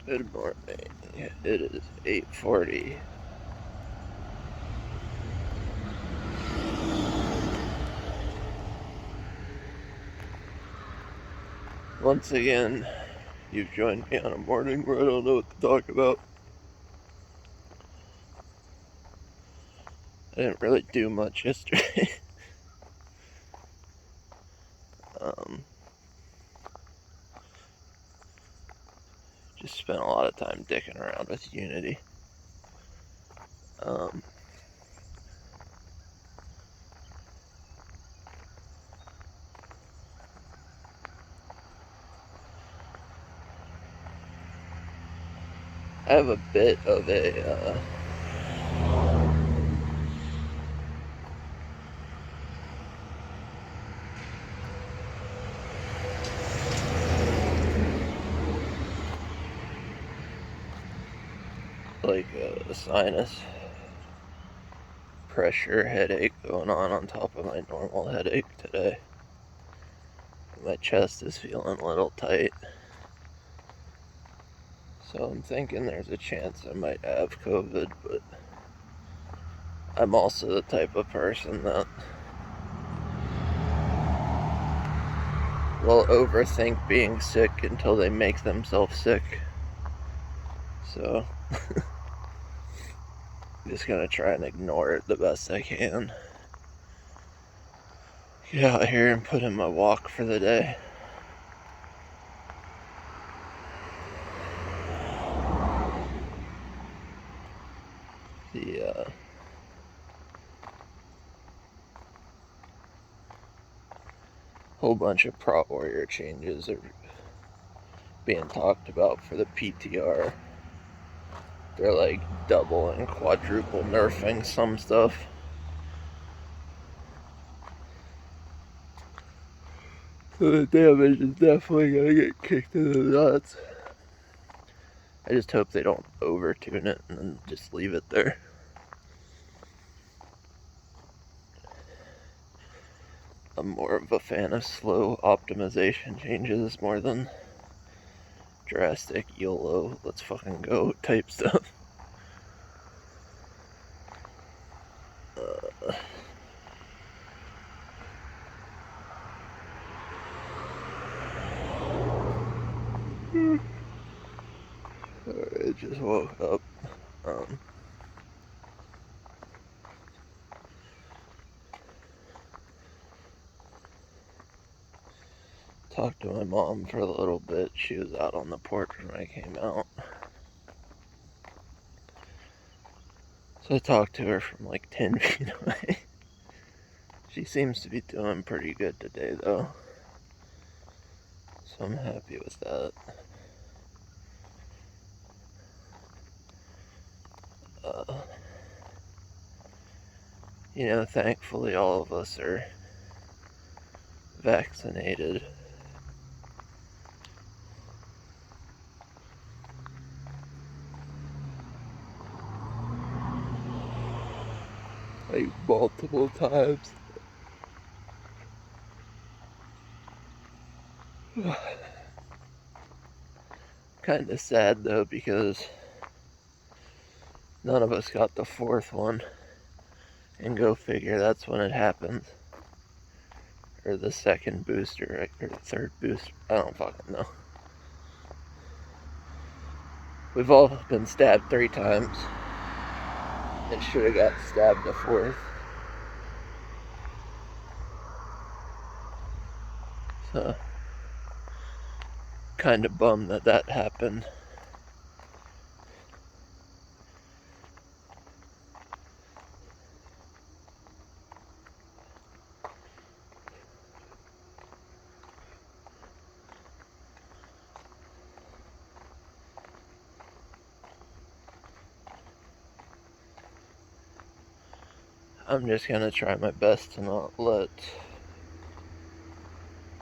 Good morning. It is 8:40. Once again, you've joined me on a morning where I don't know what to talk about. I didn't really do much yesterday. um, just spent a lot of time dicking around with Unity. Um, I have a bit of a sinus pressure headache going on top of my normal headache today. My chest is feeling a little tight. So I'm thinking there's a chance I might have COVID, but I'm also the type of person that will overthink being sick until they make themselves sick. So I'm just gonna try and ignore it the best I can. Get out here and put in my walk for the day. The whole bunch of Prot Warrior changes are being talked about for the PTR. They're like double and quadruple nerfing some stuff. So the damage is definitely gonna get kicked in the nuts. I just hope they don't overtune it and then just leave it there. I'm more of a fan of slow optimization changes more than drastic YOLO, let's fucking go type stuff. I just woke up. Talked to my mom for a little bit. She was out on the porch when I came out. So I talked to her from like 10 feet away. She seems to be doing pretty good today, though. So I'm happy with that. Thankfully all of us are vaccinated. Like multiple times. Kinda sad though, because none of us got the fourth one. And go figure, that's when it happens. Or the second booster, or the third booster. I don't fucking know. We've all been stabbed 3 times. And should have got stabbed a 4th. So, kind of bummed that happened. I'm just gonna try my best to not let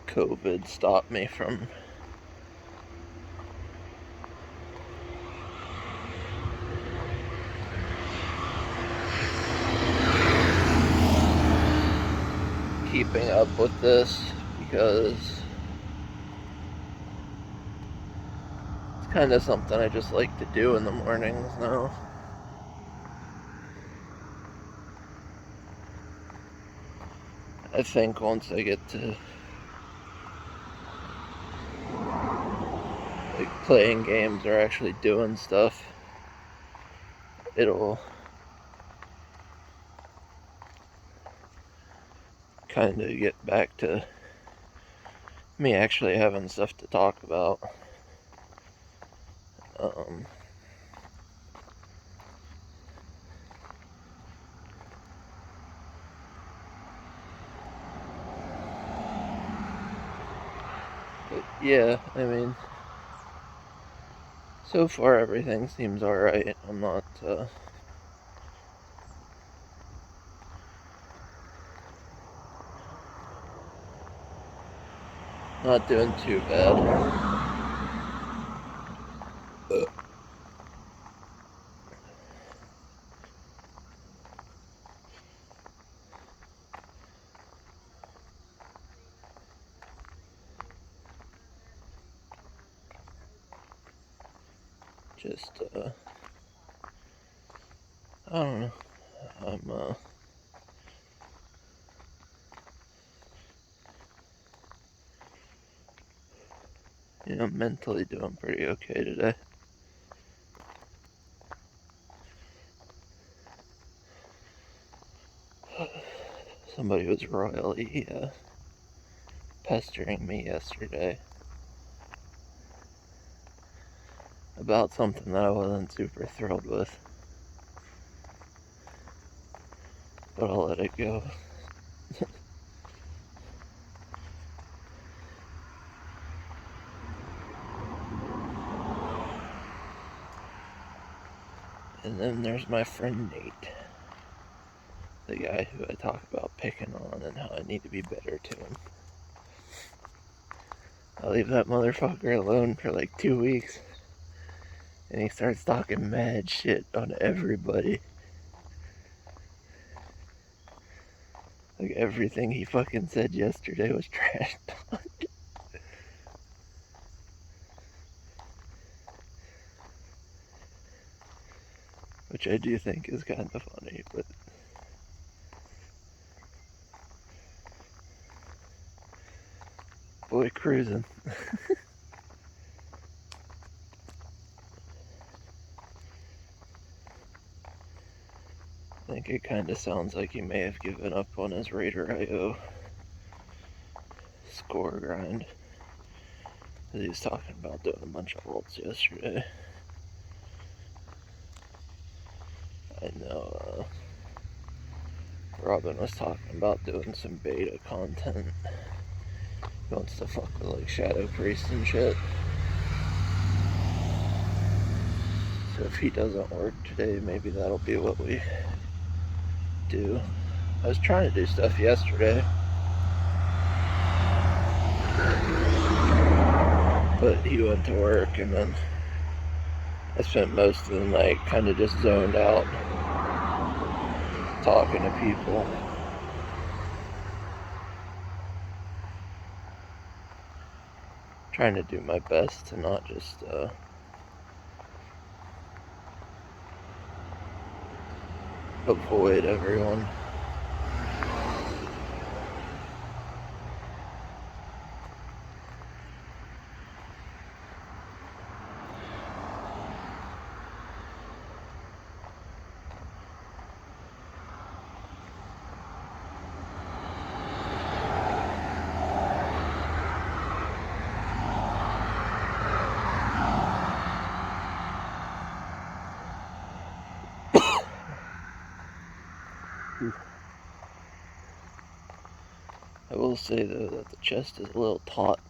COVID stop me from keeping up with this, because it's kind of something I just like to do in the mornings now. I think once I get to like playing games or actually doing stuff, it'll kind of get back to me actually having stuff to talk about. But yeah, I mean, so far everything seems alright. I'm not doing too bad. Just, I don't know. I'm, mentally doing pretty okay today. Somebody was royally pestering me yesterday about something that I wasn't super thrilled with. But I'll let it go. And then there's my friend Nate, the guy who I talk about picking on and how I need to be better to him. I leave that motherfucker alone for like 2 weeks, and he starts talking mad shit on everybody. Like everything he fucking said yesterday was trash talk. Which I do think is kind of funny, but boy, cruising. I think it kind of sounds like he may have given up on his Raider.io score grind. He was talking about doing a bunch of alts yesterday. I know Robin was talking about doing some beta content. He wants to fuck with like Shadow Priest and shit. So if he doesn't work today, maybe that'll be what we do. I was trying to do stuff yesterday, but he went to work, and then I spent most of the night kind of just zoned out, talking to people. Trying to do my best to not just avoid everyone. I will say though that the chest is a little taut,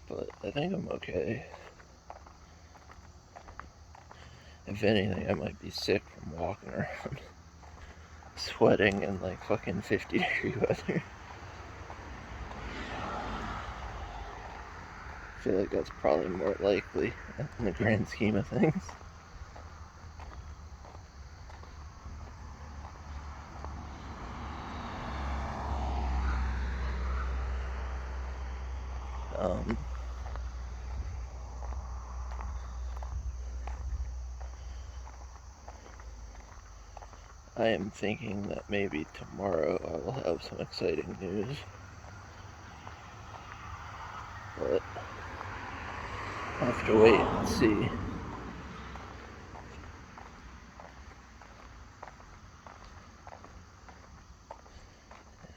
but I think I'm okay. If anything, I might be sick from walking around sweating in like fucking 50-degree weather. I feel like that's probably more likely in the grand scheme of things. I am thinking that maybe tomorrow I will have some exciting news. But I'll have to wait and see.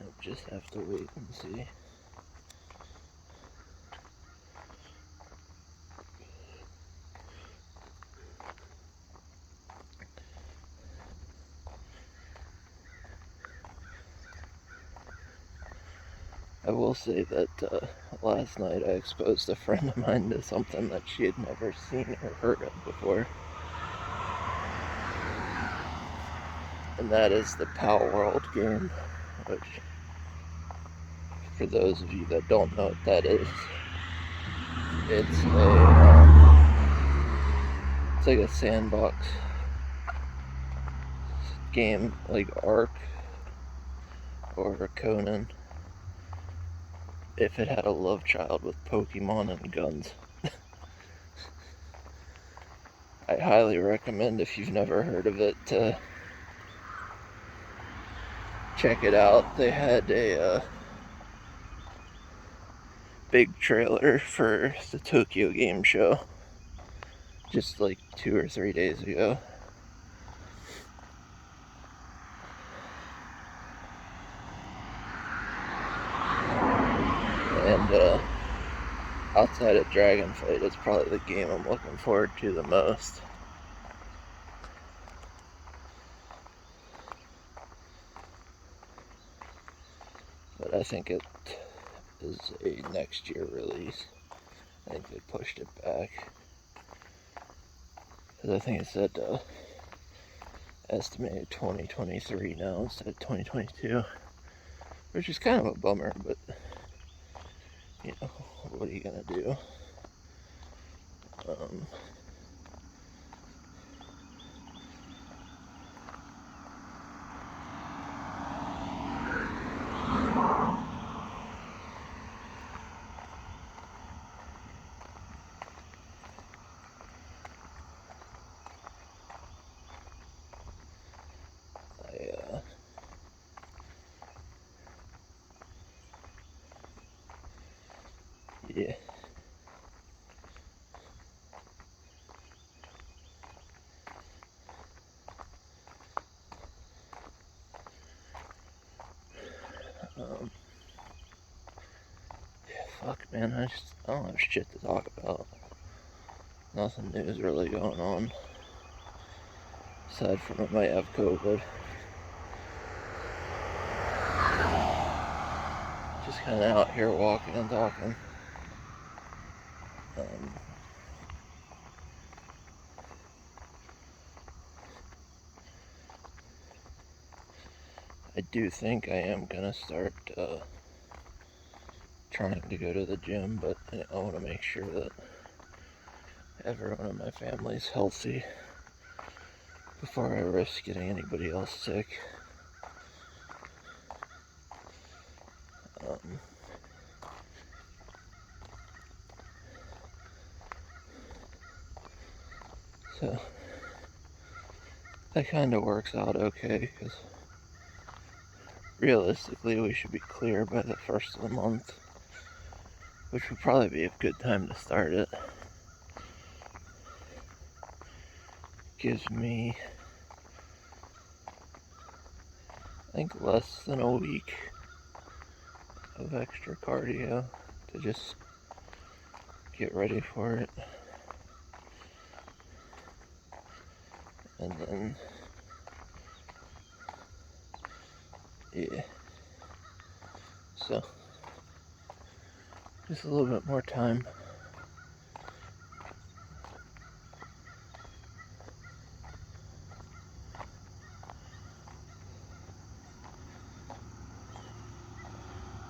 I'll just have to wait and see. I will say that last night I exposed a friend of mine to something that she had never seen or heard of before. And that is the Pal World game, which, for those of you that don't know what that is, it's like a sandbox game like Ark or Conan, if it had a love child with Pokemon and guns. I highly recommend, if you've never heard of it, to check it out. They had a big trailer for the Tokyo Game Show just like 2 or 3 days ago. And outside of Dragonflight, it's probably the game I'm looking forward to the most. But I think it is a next year release. I think they pushed it back. Because I think it said estimated 2023 now instead of 2022. Which is kind of a bummer, but, you know, what are you going to do? Yeah. Fuck, man, I don't have shit to talk about. Nothing new is really going on. Aside from I might have COVID. Just kind of out here walking and talking. I do think I am gonna start trying to go to the gym, but I want to make sure that everyone in my family is healthy before I risk getting anybody else sick. So that kind of works out okay, because realistically we should be clear by the first of the month, which would probably be a good time to start it. Gives me, I think, less than a week of extra cardio to just get ready for it. And then, yeah. So, just a little bit more time.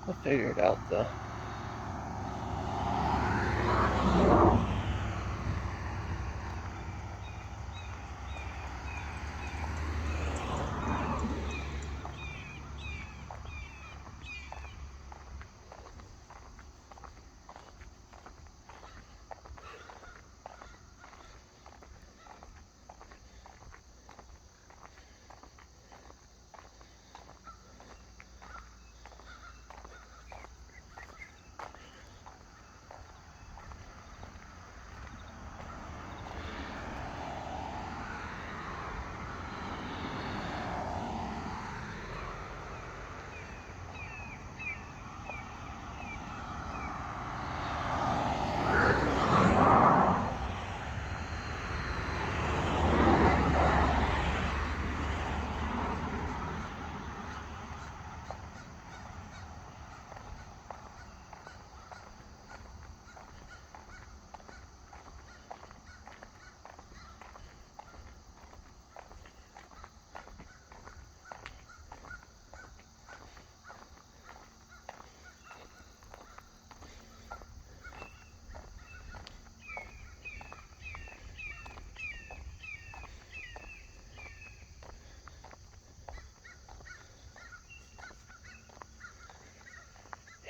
I'll figure it out though.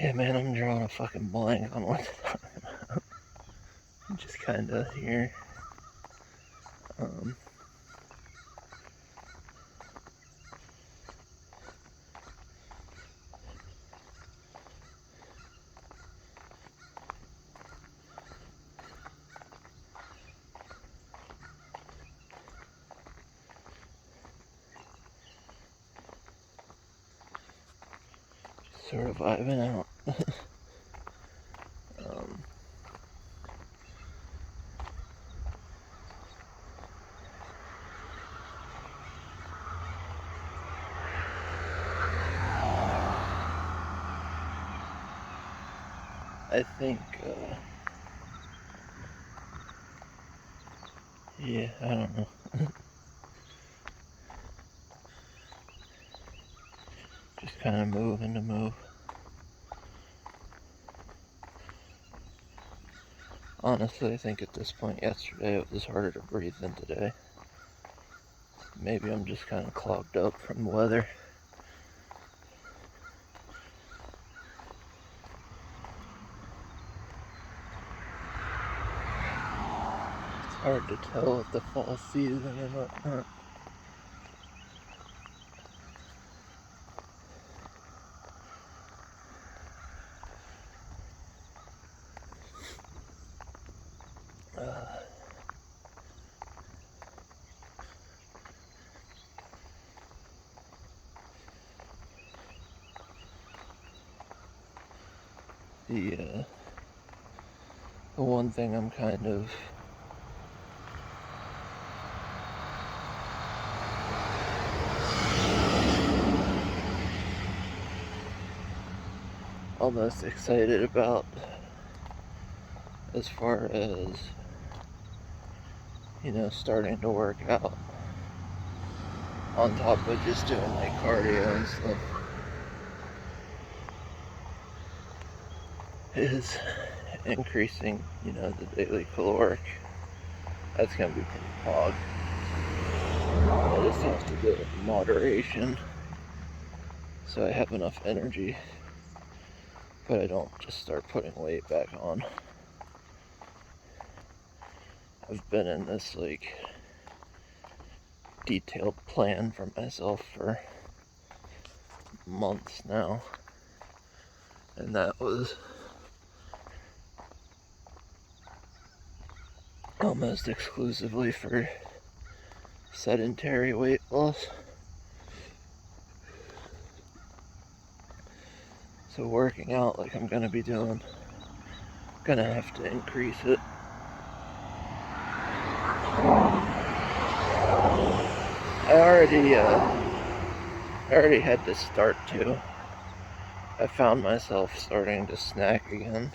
Yeah, man, I'm drawing a fucking blank on what to talk about. I'm just kind of here. Sort of vibing out. I think, yeah, I don't know. Just kind of moving to move. Honestly, I think at this point yesterday it was harder to breathe than today. Maybe I'm just kind of clogged up from the weather. It's hard to tell with the fall season and whatnot. The one thing I'm kind of almost excited about as far as, you know, starting to work out on top of just doing like cardio and stuff is increasing, you know, the daily caloric. That's gonna be pretty hard. I just have to do it in moderation so I have enough energy, but I don't just start putting weight back on. I've been in this like detailed plan for myself for months now, and that was almost exclusively for sedentary weight loss. So working out like I'm gonna be doing, gonna have to increase it. I already had to start to. I found myself starting to snack again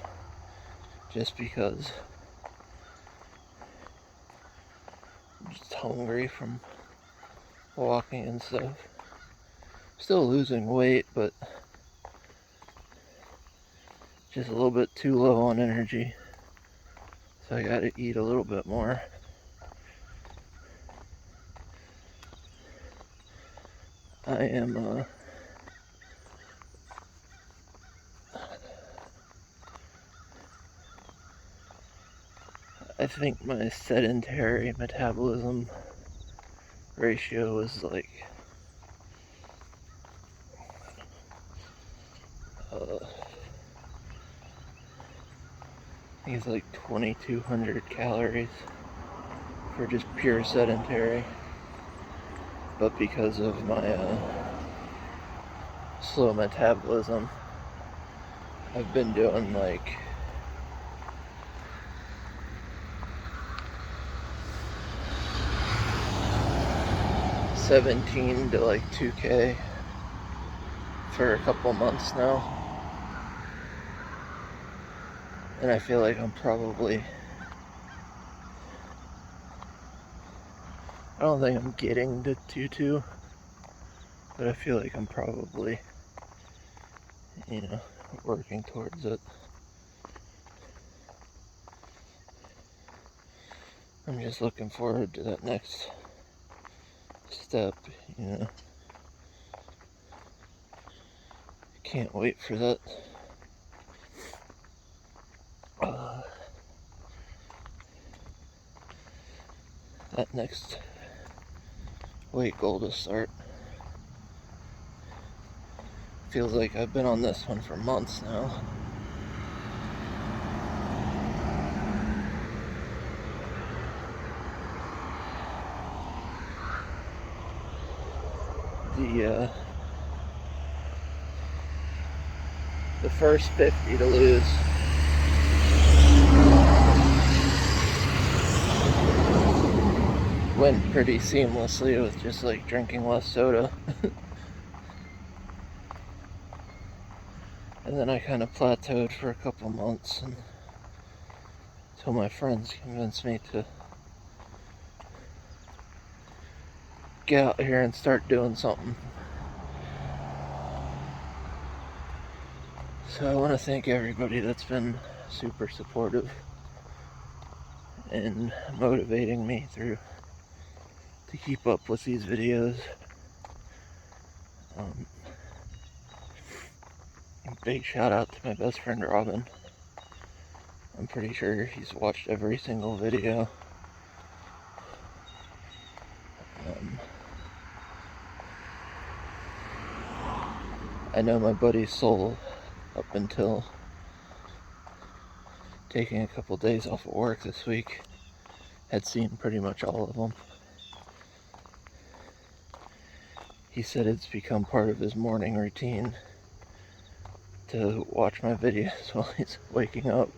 just because I'm just hungry from walking and stuff. Still losing weight, but just a little bit too low on energy. So I gotta eat a little bit more. I am, I think my sedentary metabolism ratio is like, I think it's like 2,200 calories for just pure sedentary. But because of my slow metabolism, I've been doing like 17 to like 2K for a couple months now. And I feel like I'm probably, I don't think I'm getting to 2.2, but I feel like I'm probably, you know, working towards it. I'm just looking forward to that next step, you know. Can't wait for that. that next weight goal to start. Feels like I've been on this one for months now. The first 50 to lose. Went pretty seamlessly with just like drinking less soda. And then I kind of plateaued for a couple months until my friends convinced me to get out here and start doing something. So I want to thank everybody that's been super supportive and motivating me to keep up with these videos. Big shout out to my best friend Robin. I'm pretty sure he's watched every single video. I know my buddy Soul, up until taking a couple days off of work this week, had seen pretty much all of them. He said it's become part of his morning routine to watch my videos while he's waking up,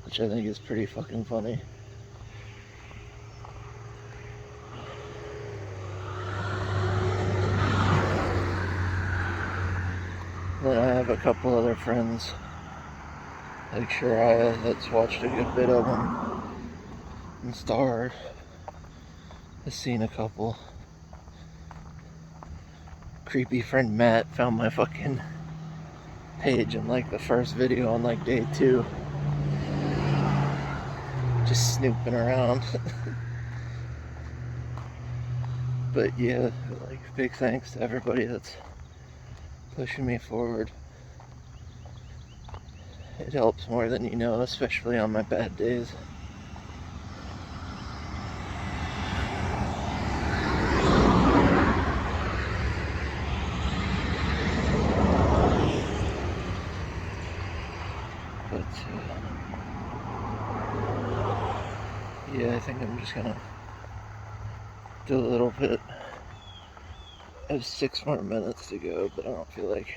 which I think is pretty fucking funny. Then I have a couple other friends, like Shariah, that's watched a good bit of them, and Star has seen a couple. Creepy friend Matt found my fucking page in like the first video on like day 2. Just snooping around. But yeah, like big thanks to everybody that's pushing me forward. It helps more than you know, especially on my bad days. But yeah, I think I'm just gonna do a little bit. I have 6 more minutes to go, but I don't feel like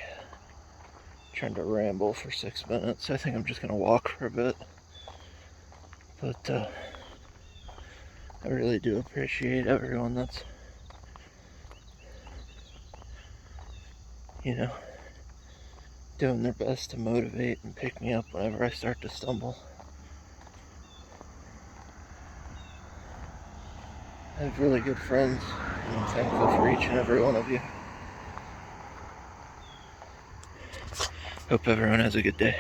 trying to ramble for 6 minutes. I think I'm just gonna walk for a bit. But I really do appreciate everyone that's, you know, doing their best to motivate and pick me up whenever I start to stumble. I have really good friends, and I'm thankful for each and every one of you. Hope everyone has a good day.